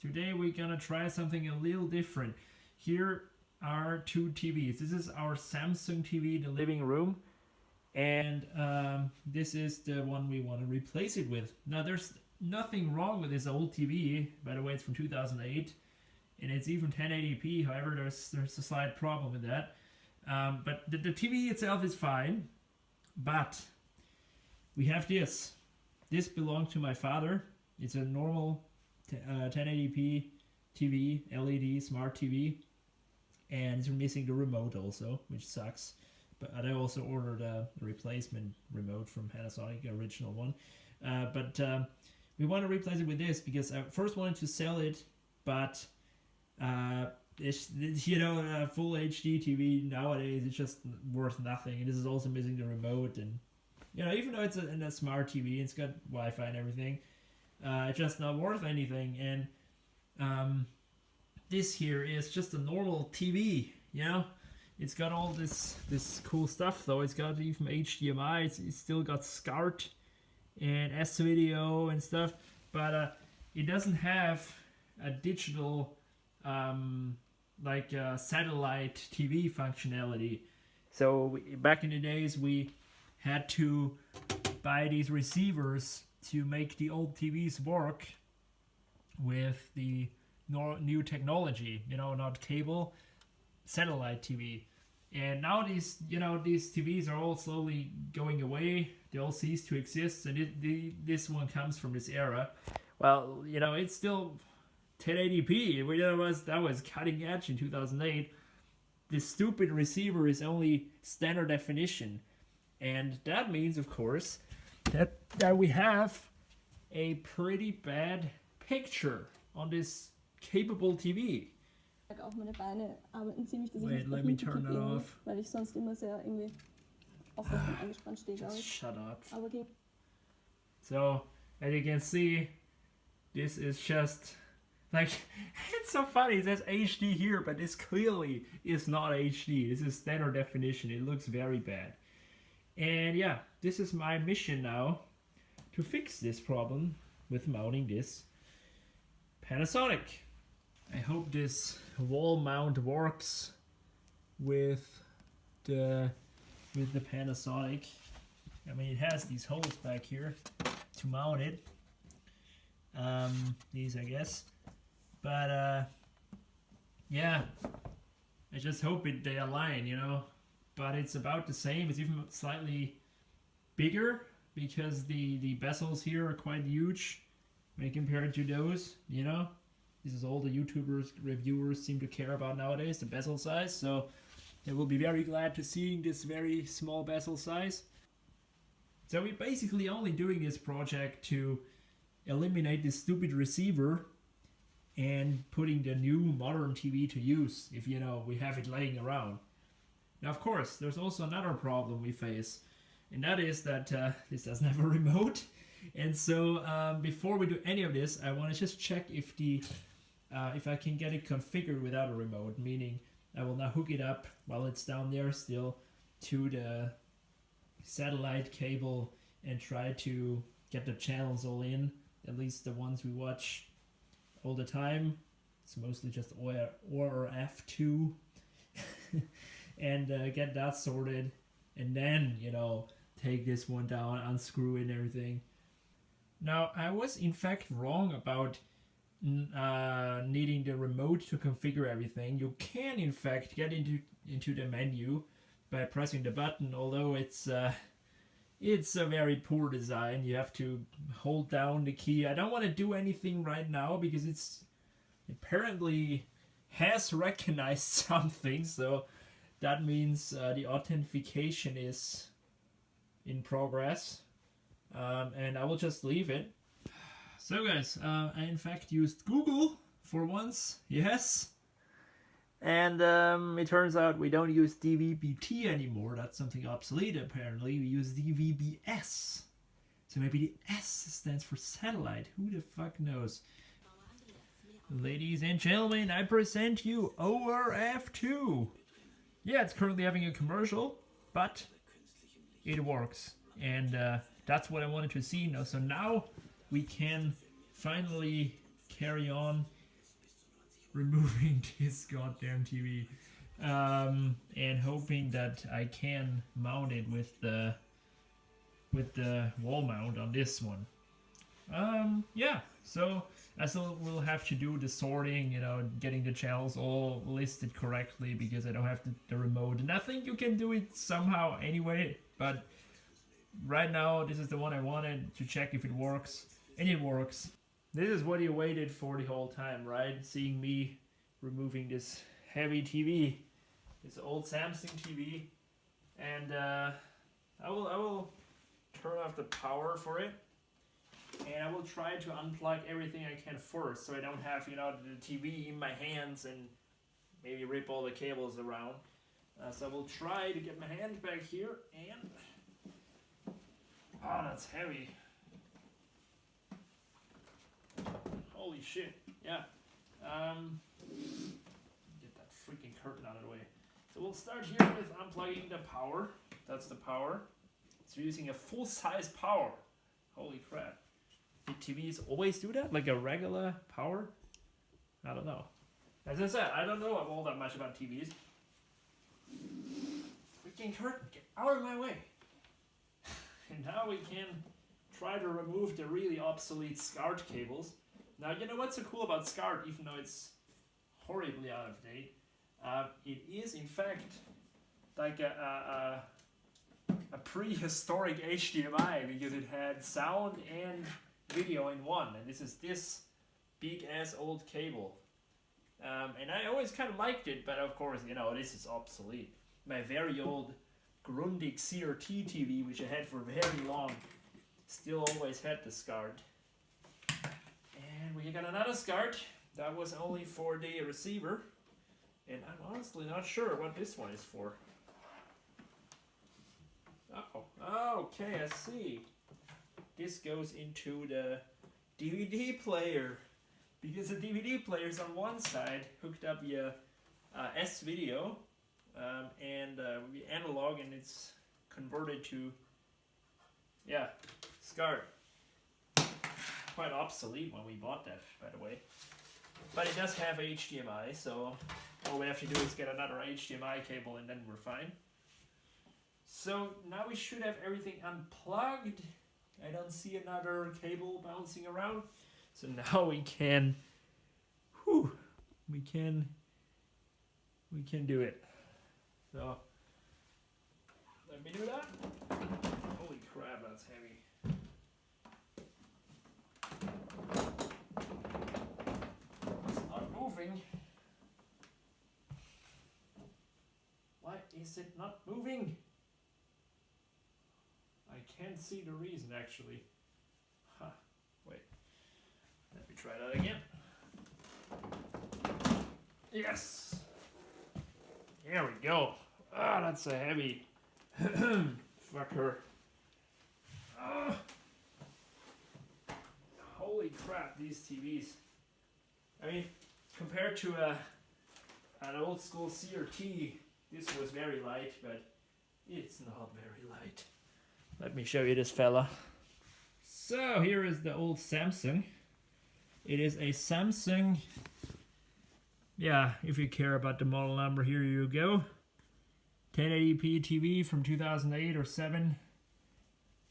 Today we're gonna try something a little different. Here are two TVs. This is our Samsung TV in the living room, and this is the one we want to replace it with. Now there's nothing wrong with this old TV. By the way, it's from 2008, and it's even 1080p. However, there's a slight problem with that. But the TV itself is fine, but we have this. This belonged to my father. It's a normal 1080p TV, LED smart TV, and it's missing the remote also, which sucks. But I also ordered a replacement remote from Panasonic, the original one. But we want to replace it with this because I first wanted to sell it, but it's, a full HD TV nowadays it's just worth nothing. And this is also missing the remote, and even though it's a smart TV, it's got Wi-Fi and everything. It's just not worth anything, and this here is just a normal TV, It's got all this cool stuff though. It's got even HDMI, it's still got SCART and S-Video and stuff, but it doesn't have a digital, satellite TV functionality. So back in the days we had to buy these receivers to make the old TVs work with the new technology, not cable, satellite TV. And now these TVs are all slowly going away. They all cease to exist, and this one comes from this era. Well, it's still 1080p. That was cutting edge in 2008. This stupid receiver is only standard definition, and that means, of course, that we have a pretty bad picture on this capable TV. Auch meine Beine arbeiten ziemlich, dass Wait, ich let me turn that off. Weil ich sonst immer sehr irgendwie aufrecht und angespannt stehe, glaube ich. Shut up. Aber okay. So, as you can see, this is just it's so funny. It says HD here, but this clearly is not HD. This is standard definition. It looks very bad. And yeah, this is my mission now, to fix this problem with mounting this Panasonic. I hope this wall mount works with the Panasonic. I mean, it has these holes back here to mount it. These, I guess. But yeah, I just hope they align, But it's about the same. It's even slightly bigger because the bezels here are quite huge when compared to those, This is all the YouTubers, reviewers seem to care about nowadays, the bezel size. So they will be very glad to seeing this very small bezel size. So we're basically only doing this project to eliminate this stupid receiver and putting the new modern TV to use if, we have it laying around. Now, of course, there's also another problem we face, and that is that this doesn't have a remote. And so before we do any of this, I want to just check if I can get it configured without a remote, meaning I will now hook it up while it's down there still to the satellite cable and try to get the channels all in, at least the ones we watch all the time. It's mostly just ORF2 and get that sorted, and then take this one down, unscrew it and everything. Now, I was in fact wrong about needing the remote to configure everything. You can in fact get into the menu by pressing the button, although it's a very poor design. You have to hold down the key. I don't want to do anything right now because it's apparently has recognized something, so that means the authentication is in progress, and I will just leave it. So guys, I in fact used Google for once, yes, and it turns out we don't use DVB-T anymore. That's something obsolete apparently. We use DVB-S. So maybe the S stands for satellite. Who the fuck knows? Ladies and gentlemen, I present you ORF2. Yeah, it's currently having a commercial, but it works. And that's what I wanted to see. So now we can finally carry on removing this goddamn TV, and hoping that I can mount it with the wall mount on this one. Yeah, so I still will have to do the sorting, getting the channels all listed correctly because I don't have the remote. And I think you can do it somehow anyway, but right now this is the one I wanted to check if it works, and it works. This is what you waited for the whole time, right? Seeing me removing this heavy TV, this old Samsung TV, and I will turn off the power for it. And I will try to unplug everything I can first, so I don't have, the TV in my hands and maybe rip all the cables around. So I will try to get my hand back here, and oh, that's heavy. Holy shit! Yeah. Get that freaking curtain out of the way. So we'll start here with unplugging the power. That's the power. It's using a full-size power. Holy crap. Did TVs always do that? Like a regular power? I don't know. As I said, I don't know all that much about TVs. Freaking curtain, get out of my way. And now we can try to remove the really obsolete SCART cables. Now, you know what's so cool about SCART, even though it's horribly out of date? It is, in fact, like a prehistoric HDMI because it had sound and video in one, and this is this big ass old cable, and I always kind of liked it, but of course this is obsolete. My very old Grundig CRT TV, which I had for very long, still always had the SCART, and we got another SCART that was only for the receiver, and I'm honestly not sure what this one is for. Oh, okay, I see. This goes into the DVD player because the DVD player is on one side hooked up via S-video and analog, and it's converted to SCART. Quite obsolete when we bought that, by the way, but it does have HDMI, so all we have to do is get another HDMI cable and then we're fine. So now we should have everything unplugged. I don't see another cable bouncing around. So now we can do it. So let me do that. Holy crap, that's heavy. It's not moving. Why is it not moving? I can't see the reason, actually. Wait. Let me try that again. Yes! There we go. Ah, that's a heavy fucker. Holy crap, these TVs. I mean, compared to an old school CRT, this was very light, but it's not very light. Let me show you this fella. So here is the old Samsung. It is a Samsung, if you care about the model number, here you go. 1080p TV from 2008 or 7.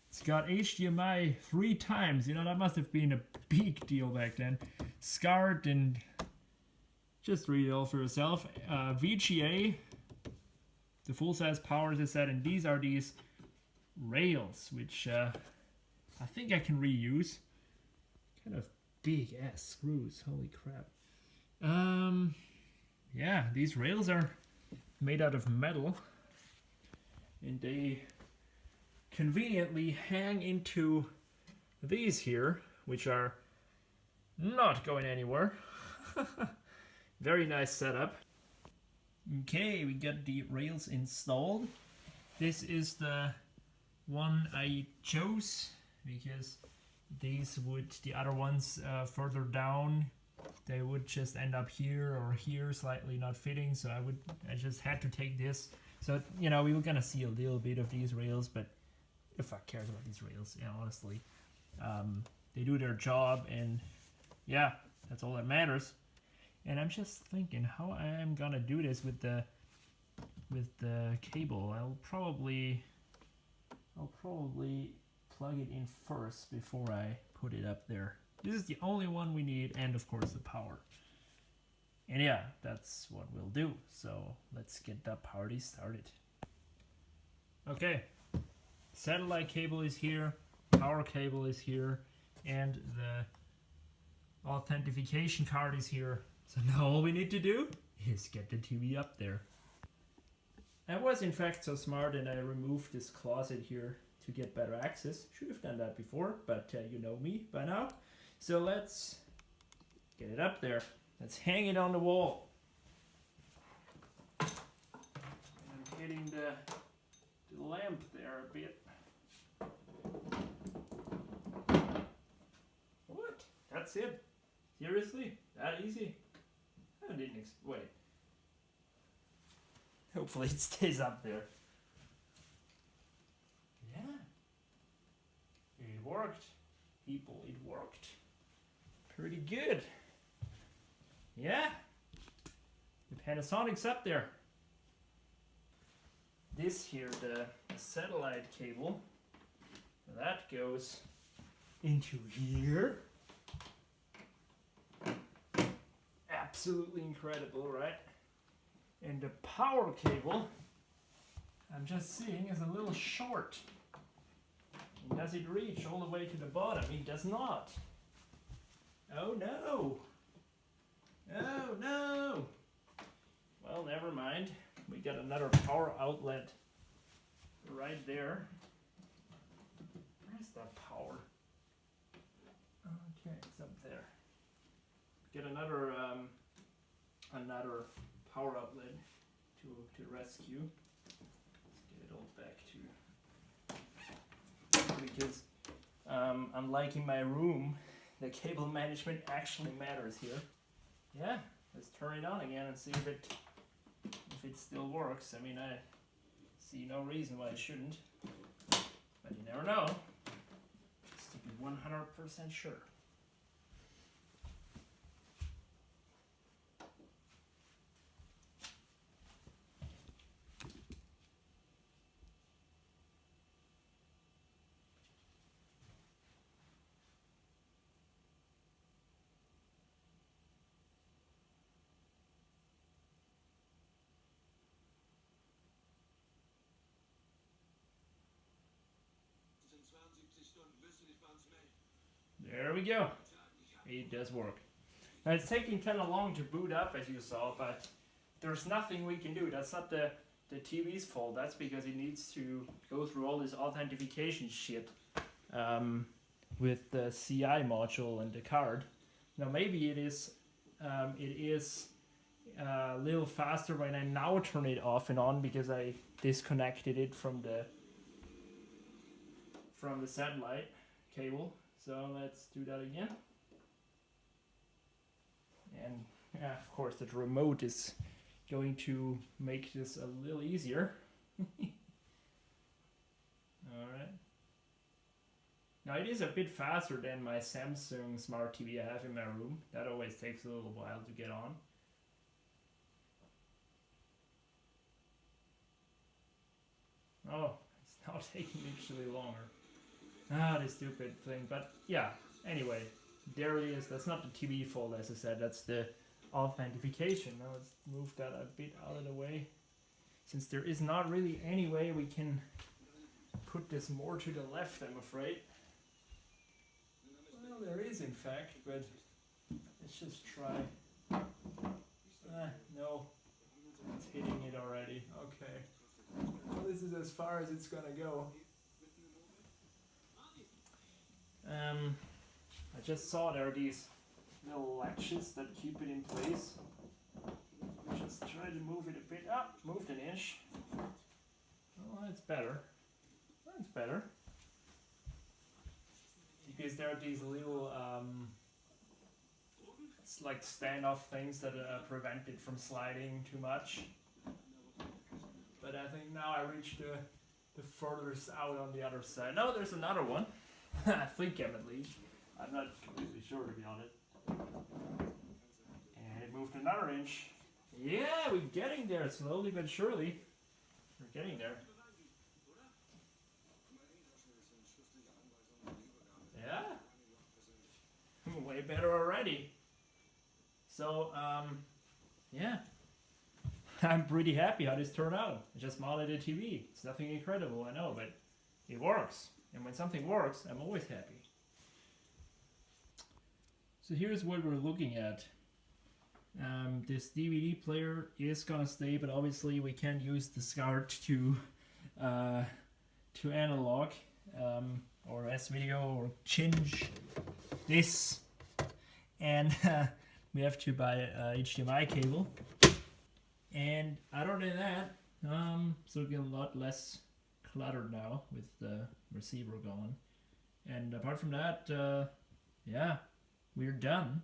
It's got HDMI 3 times. That must have been a big deal back then. SCART, and just read it all for yourself. VGA, the full-size power, as I said, and these are these rails, which I think I can reuse. Kind of big ass screws, holy crap. These rails are made out of metal, and they conveniently hang into these here, which are not going anywhere. Very nice setup. Okay, we got the rails installed. This is the one I chose because the other ones further down, they would just end up here or here, slightly not fitting, so I just had to take this. So we were gonna see a little bit of these rails, but who the fuck cares about these rails? Honestly, they do their job, and that's all that matters. And I'm just thinking how I am gonna do this with the cable. I'll probably plug it in first before I put it up there. This is the only one we need, and of course the power. And yeah, that's what we'll do. So let's get that party started. Okay, satellite cable is here, power cable is here, and the authentication card is here. So now all we need to do is get the TV up there. I was in fact so smart and I removed this closet here to get better access. Should have done that before, but you know me by now. So let's get it up there. Let's hang it on the wall. And I'm hitting the lamp there a bit. What? That's it? Seriously? That easy? I didn't wait. Hopefully it stays up there. Yeah. It worked. People, it worked. Pretty good. Yeah. The Panasonic's up there. This here, the satellite cable, that goes into here. Absolutely incredible, right? And the power cable, I'm just seeing, is a little short. And does it reach all the way to the bottom? It does not. Oh no! Oh no! Well, never mind. We got another power outlet right there. Where's that power? Okay, it's up there. Get another power outlet to rescue. Let's get it all back to, because unlike in my room, the cable management actually matters here. Yeah, let's turn it on again and see if it still works. I mean, I see no reason why it shouldn't, but you never know. Just to be 100% sure. There we go. It does work. Now it's taking kind of long to boot up, as you saw, but there's nothing we can do. That's not the TV's fault. That's because it needs to go through all this authentication shit with the CI module and the card. Now maybe it is a little faster when I now turn it off and on because I disconnected it from the satellite cable. So let's do that again. And yeah, of course the remote is going to make this a little easier. Alright. Now it is a bit faster than my Samsung smart TV I have in my room. That always takes a little while to get on. Oh, it's now taking actually longer. Ah, this stupid thing. But yeah, anyway, there it is. That's not the TV fault, as I said. That's the authentication. Now let's move that a bit out of the way. Since there is not really any way we can put this more to the left, I'm afraid. Well, there is in fact, but let's just try. No, it's hitting it already. Okay. Well, this is as far as it's gonna go. I just saw there are these little latches that keep it in place. Just try to move it a bit up, moved an inch. Oh, that's better. That's better. Because there are these little, it's like standoff things that prevent it from sliding too much. But I think now I reached the furthest out on the other side. No, there's another one. I think I'm at least. I'm not completely sure, to be honest. And it moved inch. Yeah, we're getting there slowly but surely. We're getting there. Yeah. Way better already. So, yeah. I'm pretty happy how this turned out. I just mounted a TV. It's nothing incredible, I know, but it works. And when something works, I'm always happy. So here's what we're looking at. This DVD player is gonna stay, but obviously we can't use the SCART to analog or S-video or change this, and we have to buy a HDMI cable. And other than that, so it'll be a lot less cluttered now with the receiver going. And apart from that, yeah, we're done.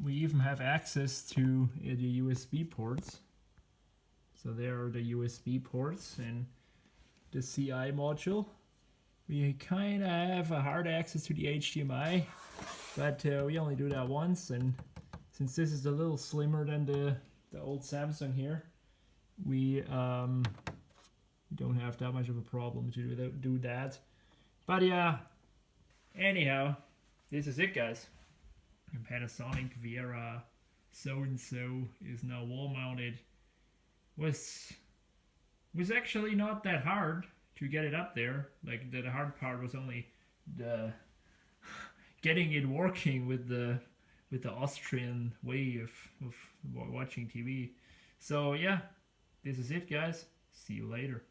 We even have access to the USB ports. So there are the USB ports and the CI module. We kind of have a hard access to the HDMI, but we only do that once, and since this is a little slimmer than the old Samsung here, we don't have that much of a problem to do that. But yeah, anyhow, this is it, guys. Panasonic Viera so-and-so is now wall mounted. Was actually not that hard to get it up there. Like the hard part was only the getting it working with the Austrian way of watching TV. So yeah, this is it, guys. See you later.